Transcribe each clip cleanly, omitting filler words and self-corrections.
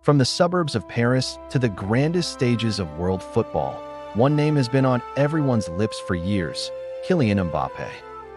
From the suburbs of Paris to the grandest stages of world football, one name has been on everyone's lips for years: Kylian Mbappé.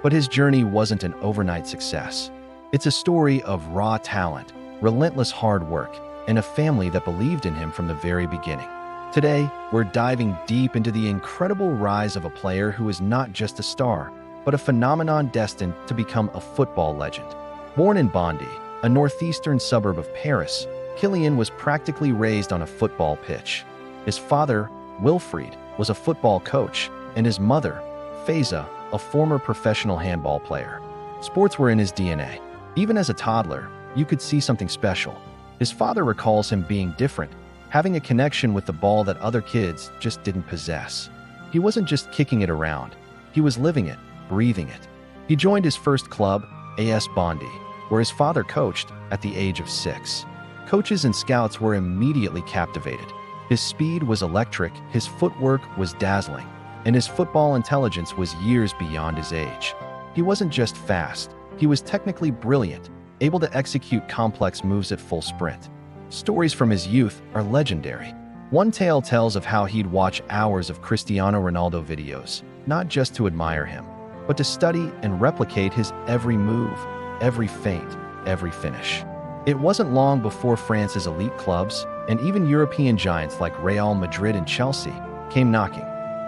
But his journey wasn't an overnight success. It's a story of raw talent, relentless hard work, and a family that believed in him from the very beginning. Today, we're diving deep into the incredible rise of a player who is not just a star, but a phenomenon destined to become a football legend. Born in Bondy, a northeastern suburb of Paris, Kylian was practically raised on a football pitch. His father, Wilfried, was a football coach, and his mother, Faiza, a former professional handball player. Sports were in his DNA. Even as a toddler, you could see something special. His father recalls him being different, having a connection with the ball that other kids just didn't possess. He wasn't just kicking it around. He was living it, breathing it. He joined his first club, AS Bondy, where his father coached at the age of 6. Coaches and scouts were immediately captivated. His speed was electric, his footwork was dazzling, and his football intelligence was years beyond his age. He wasn't just fast, he was technically brilliant, able to execute complex moves at full sprint. Stories from his youth are legendary. One tale tells of how he'd watch hours of Cristiano Ronaldo videos, not just to admire him, but to study and replicate his every move, every feint, every finish. It wasn't long before France's elite clubs, and even European giants like Real Madrid and Chelsea, came knocking.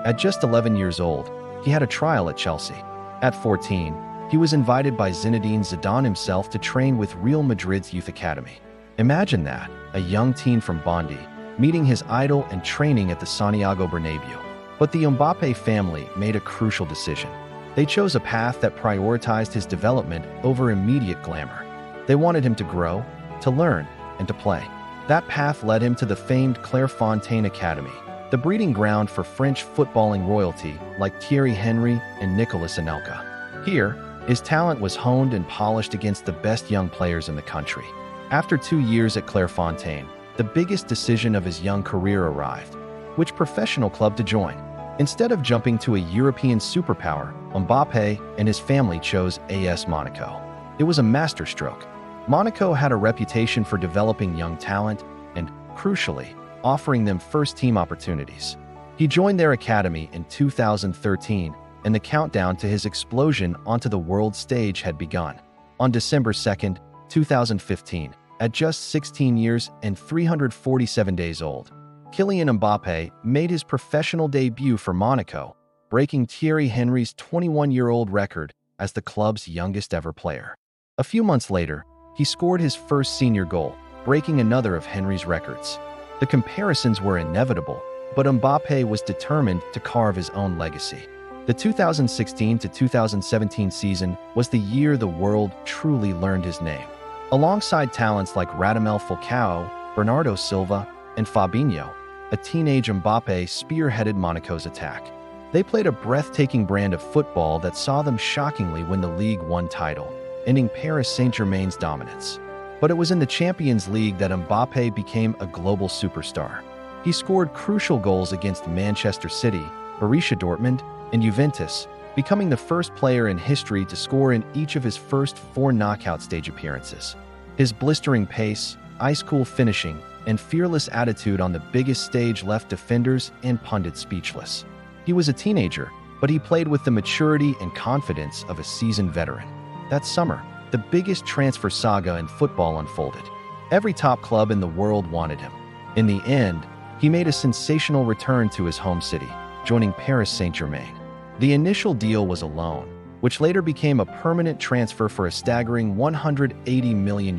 At just 11 years old, he had a trial at Chelsea. At 14, he was invited by Zinedine Zidane himself to train with Real Madrid's youth academy. Imagine that, a young teen from Bondy, meeting his idol and training at the Santiago Bernabeu. But the Mbappé family made a crucial decision. They chose a path that prioritized his development over immediate glamour. They wanted him to grow, to learn, and to play. That path led him to the famed Clairefontaine Academy, the breeding ground for French footballing royalty like Thierry Henry and Nicolas Anelka. Here, his talent was honed and polished against the best young players in the country. After 2 years at Clairefontaine, the biggest decision of his young career arrived: which professional club to join. Instead of jumping to a European superpower, Mbappé and his family chose AS Monaco. It was a masterstroke. Monaco had a reputation for developing young talent and, crucially, offering them first-team opportunities. He joined their academy in 2013, and the countdown to his explosion onto the world stage had begun. On December 2, 2015, at just 16 years and 347 days old, Kylian Mbappé made his professional debut for Monaco, breaking Thierry Henry's 21-year-old record as the club's youngest ever player. A few months later, he scored his first senior goal, breaking another of Henry's records. The comparisons were inevitable, but Mbappé was determined to carve his own legacy. The 2016 to 2017 season was the year the world truly learned his name. Alongside talents like Radamel Falcao, Bernardo Silva, and Fabinho, a teenage Mbappé spearheaded Monaco's attack. They played a breathtaking brand of football that saw them shockingly win the Ligue 1 title, ending Paris Saint-Germain's dominance. But it was in the Champions League that Mbappé became a global superstar. He scored crucial goals against Manchester City, Borussia Dortmund, and Juventus, becoming the first player in history to score in each of his first 4 knockout stage appearances. His blistering pace, ice-cool finishing, and fearless attitude on the biggest stage left defenders and pundits speechless. He was a teenager, but he played with the maturity and confidence of a seasoned veteran. That summer, the biggest transfer saga in football unfolded. Every top club in the world wanted him. In the end, he made a sensational return to his home city, joining Paris Saint-Germain. The initial deal was a loan, which later became a permanent transfer for a staggering €180 million,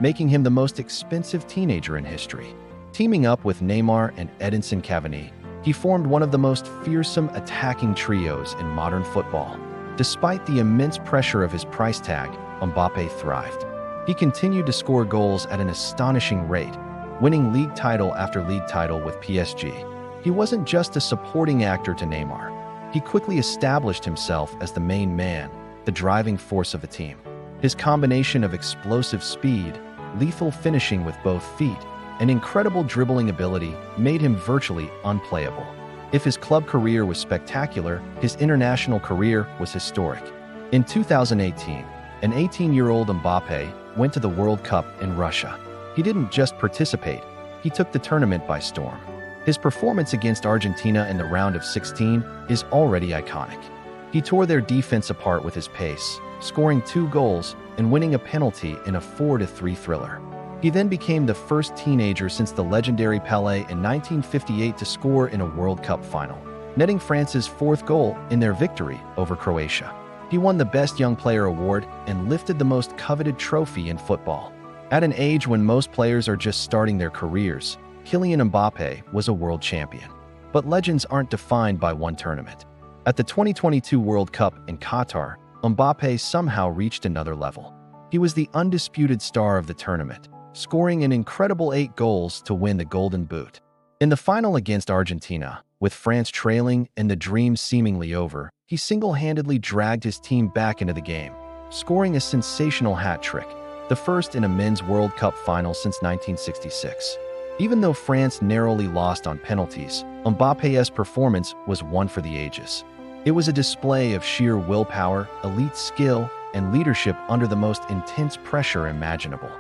making him the most expensive teenager in history. Teaming up with Neymar and Edinson Cavani, he formed one of the most fearsome attacking trios in modern football. Despite the immense pressure of his price tag, Mbappé thrived. He continued to score goals at an astonishing rate, winning league title after league title with PSG. He wasn't just a supporting actor to Neymar. He quickly established himself as the main man, the driving force of the team. His combination of explosive speed, lethal finishing with both feet, and incredible dribbling ability made him virtually unplayable. If his club career was spectacular, his international career was historic. In 2018, an 18-year-old Mbappé went to the World Cup in Russia. He didn't just participate, he took the tournament by storm. His performance against Argentina in the round of 16 is already iconic. He tore their defense apart with his pace, scoring 2 goals and winning a penalty in a 4-3 thriller. He then became the first teenager since the legendary Pelé in 1958 to score in a World Cup final, netting France's 4th goal in their victory over Croatia. He won the Best Young Player award and lifted the most coveted trophy in football. At an age when most players are just starting their careers, Kylian Mbappé was a world champion. But legends aren't defined by one tournament. At the 2022 World Cup in Qatar, Mbappé somehow reached another level. He was the undisputed star of the tournament, scoring an incredible 8 goals to win the Golden Boot. In the final against Argentina, with France trailing and the dream seemingly over, he single-handedly dragged his team back into the game, scoring a sensational hat trick, the first in a men's World Cup final since 1966. Even though France narrowly lost on penalties, Mbappé's performance was one for the ages. It was a display of sheer willpower, elite skill, and leadership under the most intense pressure imaginable.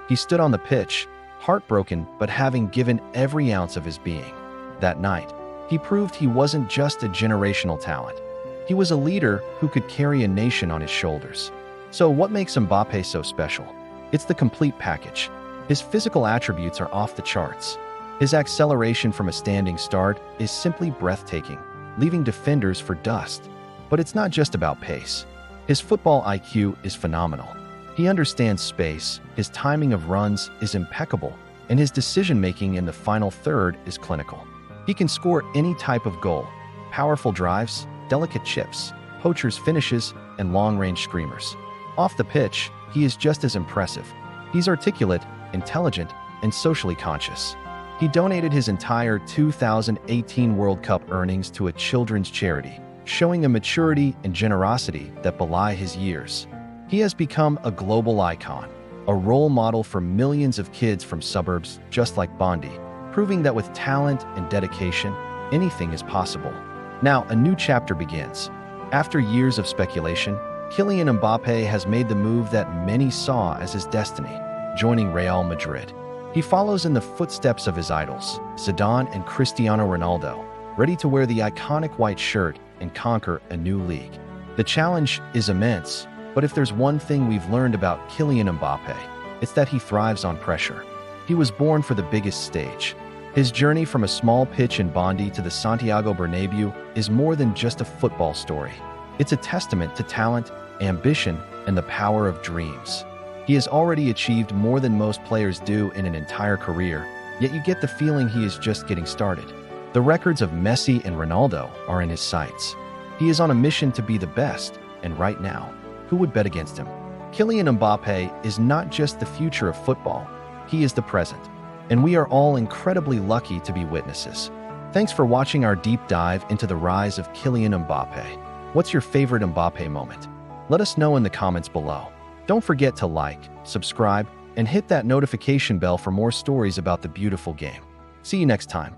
He stood on the pitch, heartbroken but having given every ounce of his being. That night, he proved he wasn't just a generational talent. He was a leader who could carry a nation on his shoulders. So what makes Mbappé so special? It's the complete package. His physical attributes are off the charts. His acceleration from a standing start is simply breathtaking, leaving defenders for dust. But it's not just about pace. His football IQ is phenomenal. He understands space, his timing of runs is impeccable, and his decision-making in the final third is clinical. He can score any type of goal: powerful drives, delicate chips, poachers' finishes, and long-range screamers. Off the pitch, he is just as impressive. He's articulate, intelligent, and socially conscious. He donated his entire 2018 World Cup earnings to a children's charity, showing a maturity and generosity that belie his years. He has become a global icon, a role model for millions of kids from suburbs just like Bondi, proving that with talent and dedication, anything is possible. Now, a new chapter begins. After years of speculation, Kylian Mbappé has made the move that many saw as his destiny, joining Real Madrid. He follows in the footsteps of his idols, Zidane and Cristiano Ronaldo, ready to wear the iconic white shirt and conquer a new league. The challenge is immense, but if there's one thing we've learned about Kylian Mbappé, it's that he thrives on pressure. He was born for the biggest stage. His journey from a small pitch in Bondi to the Santiago Bernabéu is more than just a football story. It's a testament to talent, ambition, and the power of dreams. He has already achieved more than most players do in an entire career, yet you get the feeling he is just getting started. The records of Messi and Ronaldo are in his sights. He is on a mission to be the best, and right now, who would bet against him? Kylian Mbappé is not just the future of football, he is the present. And we are all incredibly lucky to be witnesses. Thanks for watching our deep dive into the rise of Kylian Mbappé. What's your favorite Mbappé moment? Let us know in the comments below. Don't forget to like, subscribe, and hit that notification bell for more stories about the beautiful game. See you next time.